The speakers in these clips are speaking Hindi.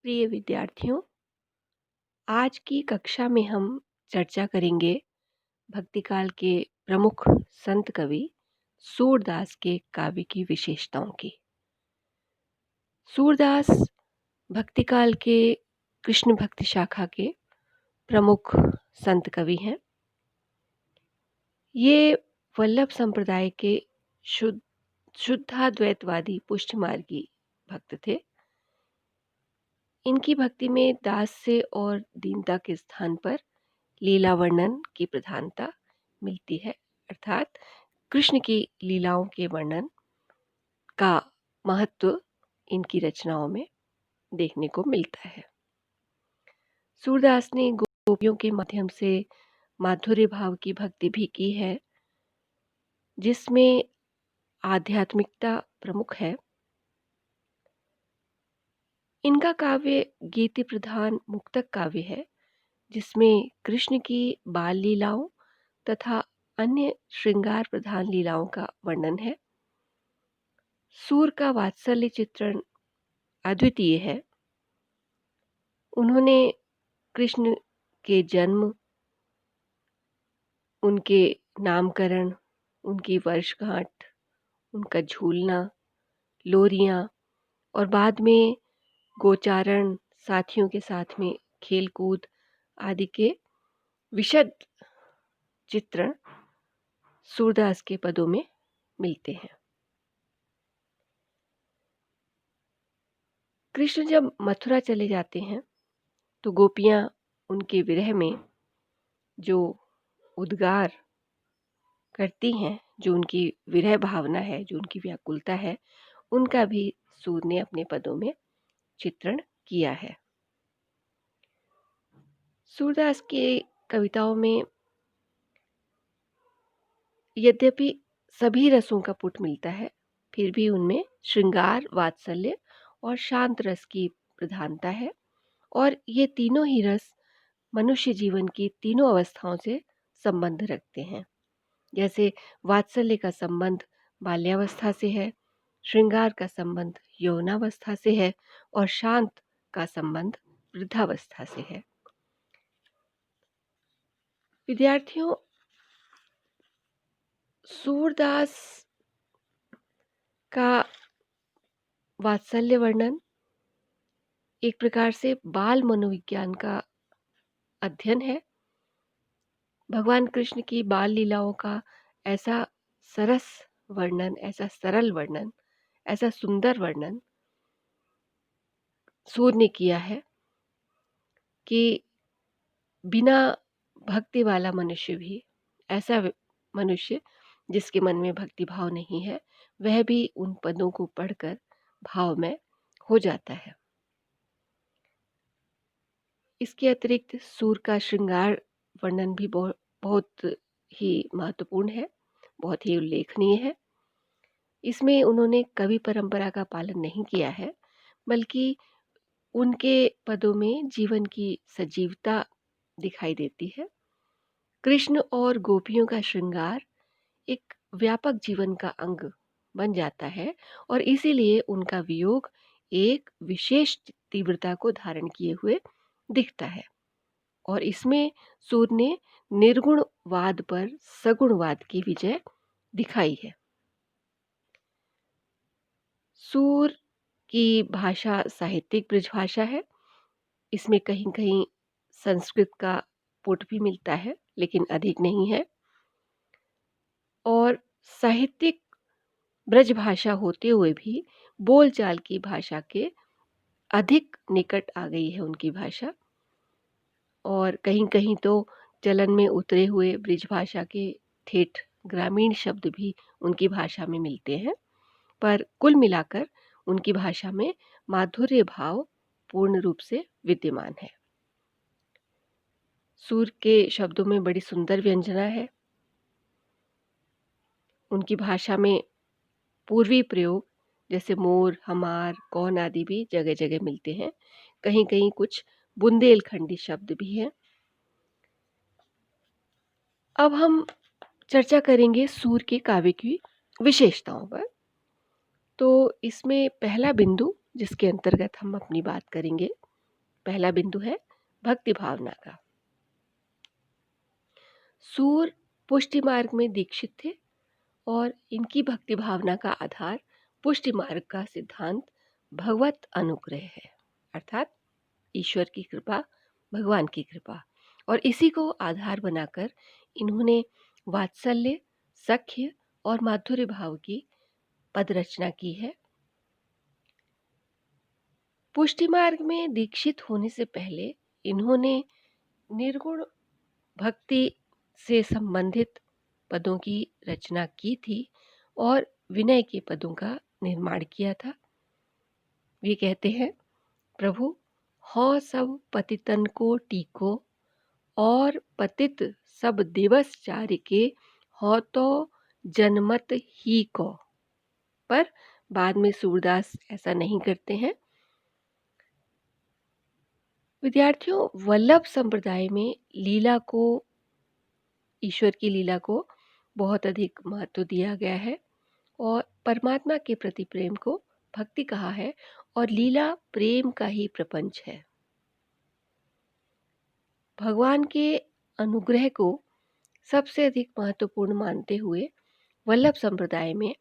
प्रिय विद्यार्थियों, आज की कक्षा में हम चर्चा करेंगे भक्तिकाल के प्रमुख संत कवि सूरदास के काव्य की विशेषताओं की। सूरदास भक्तिकाल के कृष्ण भक्ति शाखा के प्रमुख संत कवि हैं। ये वल्लभ संप्रदाय के शुद्धाद्वैतवादी पुष्टिमार्गी भक्त थे। इनकी भक्ति में दास से और दीनता के स्थान पर लीला वर्णन की प्रधानता मिलती है, अर्थात कृष्ण की लीलाओं के वर्णन का महत्व इनकी रचनाओं में देखने को मिलता है। सूरदास ने गोपियों के माध्यम से माधुर्य भाव की भक्ति भी की है, जिसमें आध्यात्मिकता प्रमुख है। इनका काव्य गीति प्रधान मुक्तक काव्य है, जिसमें कृष्ण की बाल लीलाओं तथा अन्य श्रृंगार प्रधान लीलाओं का वर्णन है। सूर का वात्सल्य चित्रण अद्वितीय है। उन्होंने कृष्ण के जन्म, उनके नामकरण, उनकी वर्षगांठ, उनका झूलना, लोरियां और बाद में गोचारण, साथियों के साथ में खेलकूद आदि के विशद चित्रण सूरदास के पदों में मिलते हैं। कृष्ण जब मथुरा चले जाते हैं तो गोपियां उनके विरह में जो उद्गार करती हैं, जो उनकी विरह भावना है, जो उनकी व्याकुलता है, उनका भी सूर ने अपने पदों में चित्रण किया है। सूरदास की कविताओं में यद्यपि सभी रसों का पुट मिलता है, फिर भी उनमें श्रृंगार, वात्सल्य और शांत रस की प्रधानता है, और ये तीनों ही रस मनुष्य जीवन की तीनों अवस्थाओं से संबंध रखते हैं। जैसे वात्सल्य का संबंध बाल्यावस्था से है, श्रृंगार का संबंध यौवनावस्था से है और शांत का संबंध वृद्धावस्था से है। विद्यार्थियों, सूरदास का वात्सल्य वर्णन एक प्रकार से बाल मनोविज्ञान का अध्ययन है। भगवान कृष्ण की बाल लीलाओं का ऐसा सरस वर्णन, ऐसा सरल वर्णन, ऐसा सुंदर वर्णन सूर ने किया है कि बिना भक्ति वाला मनुष्य भी, ऐसा मनुष्य जिसके मन में भक्ति भाव नहीं है, वह भी उन पदों को पढ़कर भावमय हो जाता है। इसके अतिरिक्त सूर का श्रृंगार वर्णन भी बहुत ही महत्वपूर्ण है, बहुत ही उल्लेखनीय है। इसमें उन्होंने कवि परंपरा का पालन नहीं किया है, बल्कि उनके पदों में जीवन की सजीवता दिखाई देती है। कृष्ण और गोपियों का श्रृंगार एक व्यापक जीवन का अंग बन जाता है और इसीलिए उनका वियोग एक विशेष तीव्रता को धारण किए हुए दिखता है, और इसमें सूर ने निर्गुणवाद पर सगुणवाद की विजय दिखाई है। सूर की भाषा साहित्यिक ब्रजभाषा है। इसमें कहीं कहीं संस्कृत का पुट भी मिलता है, लेकिन अधिक नहीं है, और साहित्यिक ब्रजभाषा होते हुए भी बोलचाल की भाषा के अधिक निकट आ गई है उनकी भाषा, और कहीं कहीं तो चलन में उतरे हुए ब्रजभाषा के ठेठ ग्रामीण शब्द भी उनकी भाषा में मिलते हैं। पर कुल मिलाकर उनकी भाषा में माधुर्य भाव पूर्ण रूप से विद्यमान है। सूर के शब्दों में बड़ी सुंदर व्यंजना है। उनकी भाषा में पूर्वी प्रयोग जैसे मोर, हमार, कौन आदि भी जगह जगह मिलते हैं। कहीं कहीं कुछ बुंदेलखंडी शब्द भी हैं। अब हम चर्चा करेंगे सूर के काव्य की विशेषताओं पर। तो इसमें पहला बिंदु जिसके अंतर्गत हम अपनी बात करेंगे पहला बिंदु है भक्ति भावना का। सूर पुष्टि मार्ग में दीक्षित थे और इनकी भक्ति भावना का आधार पुष्टि मार्ग का सिद्धांत भगवत अनुग्रह है, अर्थात ईश्वर की कृपा, भगवान की कृपा। और इसी को आधार बनाकर इन्होंने वात्सल्य, सख्य और माधुर्य भाव की पद रचना की है। पुष्टि मार्ग में दीक्षित होने से पहले इन्होंने निर्गुण भक्ति से संबंधित पदों की रचना की थी और विनय के पदों का निर्माण किया था। वे कहते हैं, प्रभु हौ सब पतितन को टीको और पतित सब दिवस चारिके हो तो जनमत ही को। पर बाद में सूरदास ऐसा नहीं करते हैं। विद्यार्थियों, वल्लभ संप्रदाय में लीला को, ईश्वर की लीला को बहुत अधिक महत्व दिया गया है और परमात्मा के प्रति प्रेम को भक्ति कहा है और लीला प्रेम का ही प्रपंच है। भगवान के अनुग्रह को सबसे अधिक महत्वपूर्ण मानते हुए वल्लभ संप्रदाय में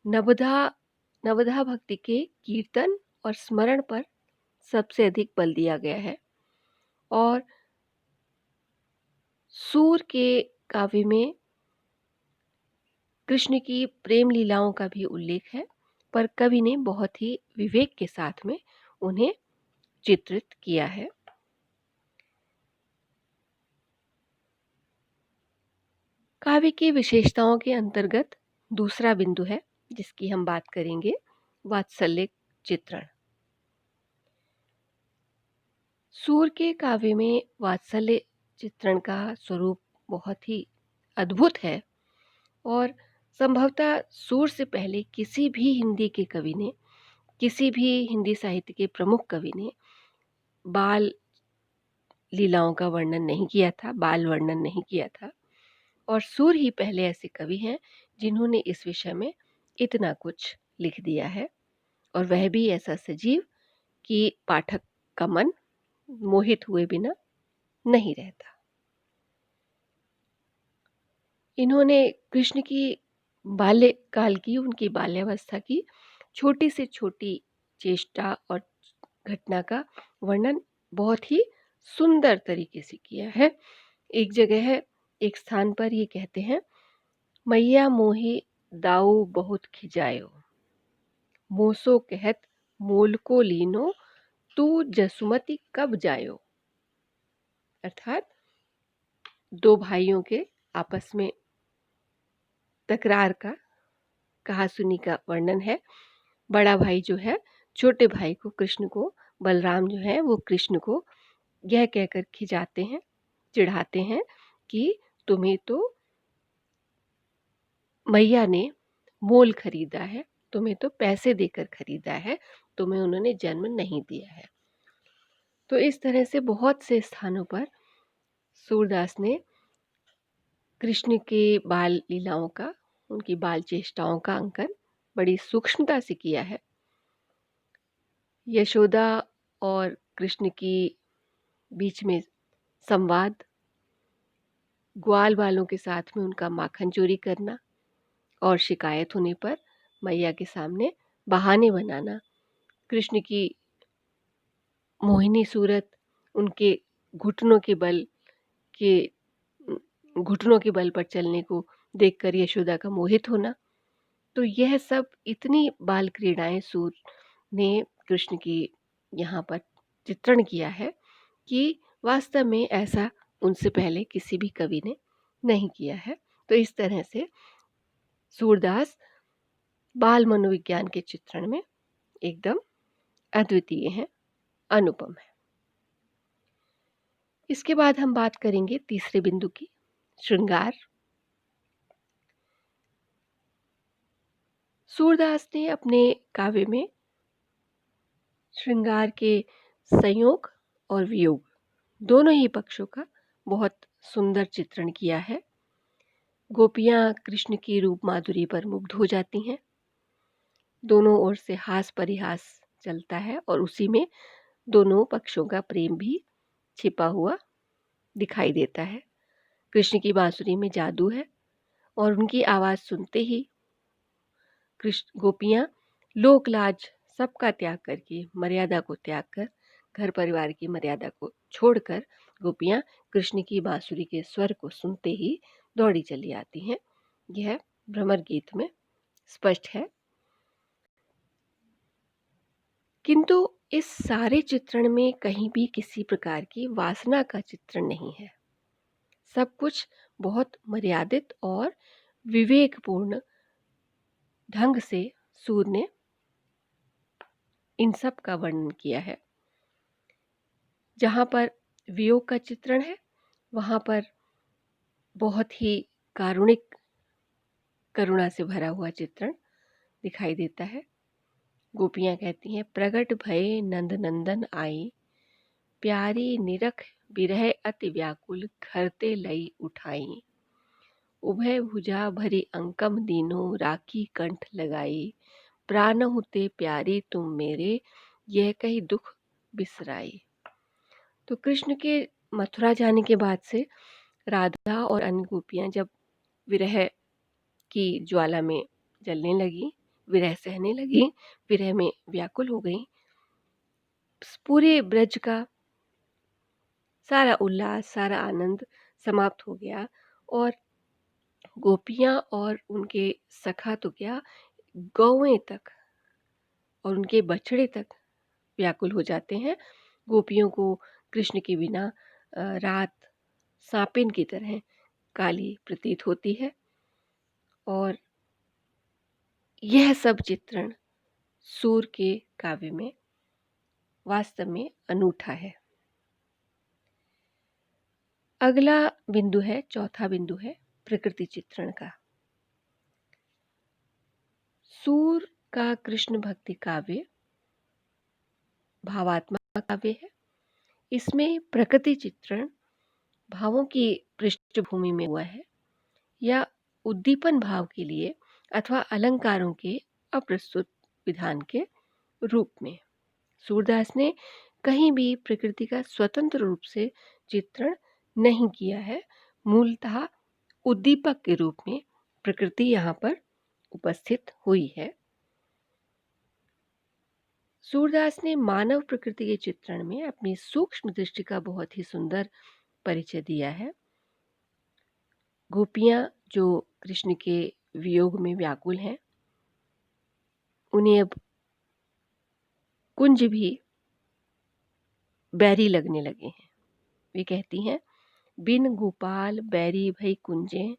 नवधा भक्ति के कीर्तन और स्मरण पर सबसे अधिक बल दिया गया है। और सूर के काव्य में कृष्ण की प्रेम लीलाओं का भी उल्लेख है, पर कवि ने बहुत ही विवेक के साथ में उन्हें चित्रित किया है। काव्य की विशेषताओं के अंतर्गत दूसरा बिंदु है जिसकी हम बात करेंगे, वात्सल्य चित्रण। सूर के काव्य में वात्सल्य चित्रण का स्वरूप बहुत ही अद्भुत है और संभवतः सूर से पहले किसी भी हिंदी के कवि ने, किसी भी हिंदी साहित्य के प्रमुख कवि ने बाल लीलाओं का वर्णन नहीं किया था, बाल वर्णन नहीं किया था। और सूर ही पहले ऐसे कवि हैं जिन्होंने इस विषय में इतना कुछ लिख दिया है, और वह भी ऐसा सजीव कि पाठक का मन मोहित हुए बिना नहीं रहता। इन्होंने कृष्ण की बाल्यकाल की, उनकी बाल्यावस्था की छोटी से छोटी चेष्टा और घटना का वर्णन बहुत ही सुंदर तरीके से किया है। एक जगह है, एक स्थान पर ये कहते हैं, मैया मोहि दाऊ बहुत खिजायो, मोसो कहत मोल को लीनो, तू जसुमती कब जायो। अर्थात दो भाइयों के आपस में तकरार का, कहासुनी का वर्णन है। बड़ा भाई जो है छोटे भाई को, कृष्ण को, बलराम जो है वो कृष्ण को यह कहकर खिजाते हैं, चिढ़ाते हैं कि तुम्हें तो मैया ने मोल खरीदा है, तुम्हें तो पैसे देकर खरीदा है, तुम्हें उन्होंने जन्म नहीं दिया है। तो इस तरह से बहुत से स्थानों पर सूरदास ने कृष्ण के बाल लीलाओं का, उनकी बाल चेष्टाओं का अंकन बड़ी सूक्ष्मता से किया है। यशोदा और कृष्ण की बीच में संवाद, ग्वाल वालों के साथ में उनका माखन चोरी करना और शिकायत होने पर मैया के सामने बहाने बनाना, कृष्ण की मोहिनी सूरत, उनके घुटनों के बल पर चलने को देखकर यशोदा का मोहित होना। तो यह सब इतनी बाल क्रीड़ाएं सूर ने कृष्ण की यहाँ पर चित्रण किया है कि वास्तव में ऐसा उनसे पहले किसी भी कवि ने नहीं किया है। तो इस तरह से सूरदास बाल मनोविज्ञान के चित्रण में एकदम अद्वितीय हैं, अनुपम है। इसके बाद हम बात करेंगे तीसरे बिंदु की, श्रृंगार। सूरदास ने अपने काव्य में श्रृंगार के संयोग और वियोग दोनों ही पक्षों का बहुत सुंदर चित्रण किया है। गोपियां कृष्ण की रूप माधुरी पर मुग्ध हो जाती हैं, दोनों ओर से हास परिहास चलता है और उसी में दोनों पक्षों का प्रेम भी छिपा हुआ दिखाई देता है। कृष्ण की बांसुरी में जादू है और उनकी आवाज़ सुनते ही कृष्ण गोपियाँ लोक लाज सबका त्याग करके, मर्यादा को त्याग कर, घर परिवार की मर्यादा को छोड़कर गोपियाँ कृष्ण की बांसुरी के स्वर को सुनते ही दौड़ी चली आती हैं। यह भ्रमर गीत में स्पष्ट है। किंतु इस सारे चित्रण में कहीं भी किसी प्रकार की वासना का चित्रण नहीं है। सब कुछ बहुत मर्यादित और विवेकपूर्ण ढंग से सूर ने इन सब का वर्णन किया है। जहाँ पर वियोग का चित्रण है, वहाँ पर बहुत ही कारुणिक, करुणा से भरा हुआ चित्रण दिखाई देता है। गोपियाँ कहती हैं, प्रगट भये नंद नंदन आई, प्यारी निरख बिरह अति व्याकुल, घरते लई उठाई। उभय भुजा भरी अंकम दीनो, राखी कंठ लगाई, प्राण होते प्यारी तुम मेरे, यह कही दुख बिसराई। तो कृष्ण के मथुरा जाने के बाद से राधा और अन्य गोपियाँ जब विरह की ज्वाला में जलने लगी, विरह सहने लगी, विरह में व्याकुल हो गई, पूरे ब्रज का सारा उल्लास, सारा आनंद समाप्त हो गया और गोपियाँ और उनके सखा तो क्या, गौएं तक और उनके बछड़े तक व्याकुल हो जाते हैं। गोपियों को कृष्ण के बिना रात सांपिन की तरह काली प्रतीत होती है और यह सब चित्रण सूर के काव्य में वास्तव में अनूठा है। अगला बिंदु है, चौथा बिंदु है प्रकृति चित्रण का। सूर का कृष्ण भक्ति काव्य भावात्मक काव्य है। इसमें प्रकृति चित्रण भावों की पृष्ठभूमि में हुआ है या उद्दीपन भाव के लिए अथवा अलंकारों के अप्रस्तुत विधान के रूप में। सूरदास ने कहीं भी प्रकृति का स्वतंत्र रूप से चित्रण नहीं किया है। मूलतः उद्दीपक के रूप में प्रकृति यहाँ पर उपस्थित हुई है। सूरदास ने मानव प्रकृति के चित्रण में अपनी सूक्ष्म दृष्टि का बहुत ही सुंदर परिचय दिया है। गोपियाँ जो कृष्ण के वियोग में व्याकुल हैं, उन्हें अब कुंज भी बैरी लगने लगे हैं। वे कहती हैं, बिन गोपाल बैरी भई कुंजे,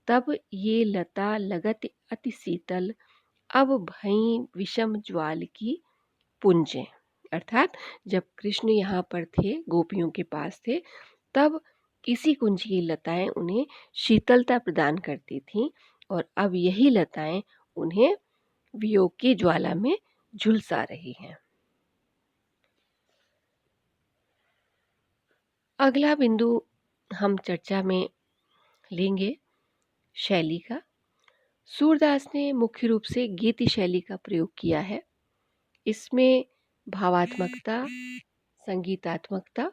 तब ये लता लगत अति शीतल, अब भई विषम ज्वाल की पुंजें। अर्थात जब कृष्ण यहाँ पर थे, गोपियों के पास थे, तब इसी कुंज की लताएं उन्हें शीतलता प्रदान करती थीं और अब यही लताएं उन्हें वियोग की ज्वाला में झुलसा रही हैं। अगला बिंदु हम चर्चा में लेंगे शैली का। सूरदास ने मुख्य रूप से गीति शैली का प्रयोग किया है। इसमें भावात्मकता, संगीतात्मकता,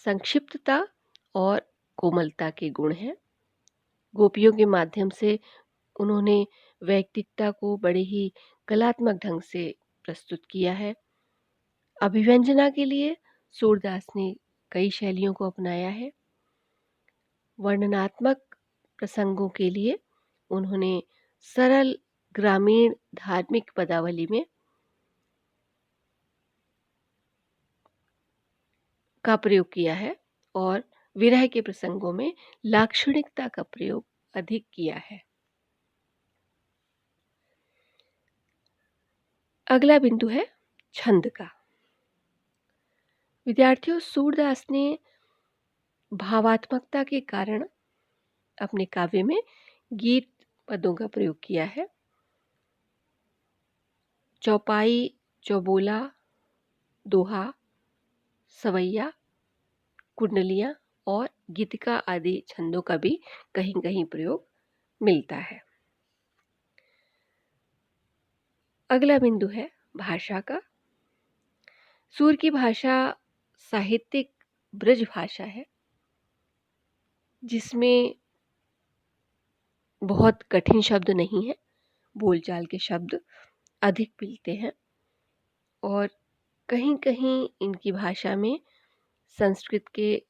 संक्षिप्तता और कोमलता के गुण हैं। गोपियों के माध्यम से उन्होंने वैयक्तिकता को बड़े ही कलात्मक ढंग से प्रस्तुत किया है। अभिव्यंजना के लिए सूरदास ने कई शैलियों को अपनाया है। वर्णनात्मक प्रसंगों के लिए उन्होंने सरल ग्रामीण धार्मिक पदावली में का प्रयोग किया है और विरह के प्रसंगों में लाक्षणिकता का प्रयोग अधिक किया है। अगला बिंदु है छंद का। विद्यार्थियों, सूरदास ने भावात्मकता के कारण अपने काव्य में गीत पदों का प्रयोग किया है। चौपाई, चौबोला, दोहा, सवैया, कुंडलियाँ और गीतिका आदि छंदों का भी कहीं कहीं प्रयोग मिलता है। अगला बिंदु है भाषा का। सूर की भाषा साहित्यिक ब्रज भाषा है, जिसमें बहुत कठिन शब्द नहीं हैं, बोलचाल के शब्द अधिक मिलते हैं और कहीं-कहीं इनकी भाषा में संस्कृत के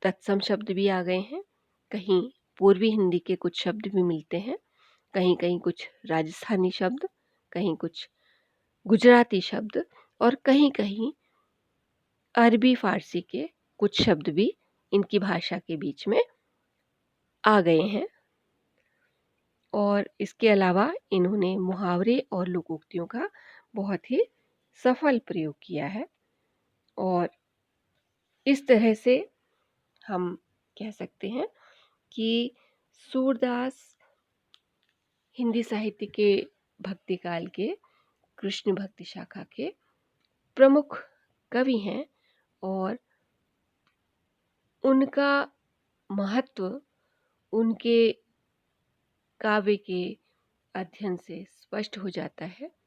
तत्सम शब्द भी आ गए हैं, कहीं पूर्वी हिंदी के कुछ शब्द भी मिलते हैं, कहीं-कहीं कुछ राजस्थानी शब्द, कहीं कुछ गुजराती शब्द और कहीं-कहीं अरबी फ़ारसी के कुछ शब्द भी इनकी भाषा के बीच में आ गए हैं। और इसके अलावा इन्होंने मुहावरे और लोकोक्तियों का बहुत ही सफल प्रयोग किया है और इस तरह से हम कह सकते हैं कि सूरदास हिंदी साहित्य के भक्ति काल के कृष्ण भक्ति शाखा के प्रमुख कवि हैं और उनका महत्व उनके काव्य के अध्ययन से स्पष्ट हो जाता है।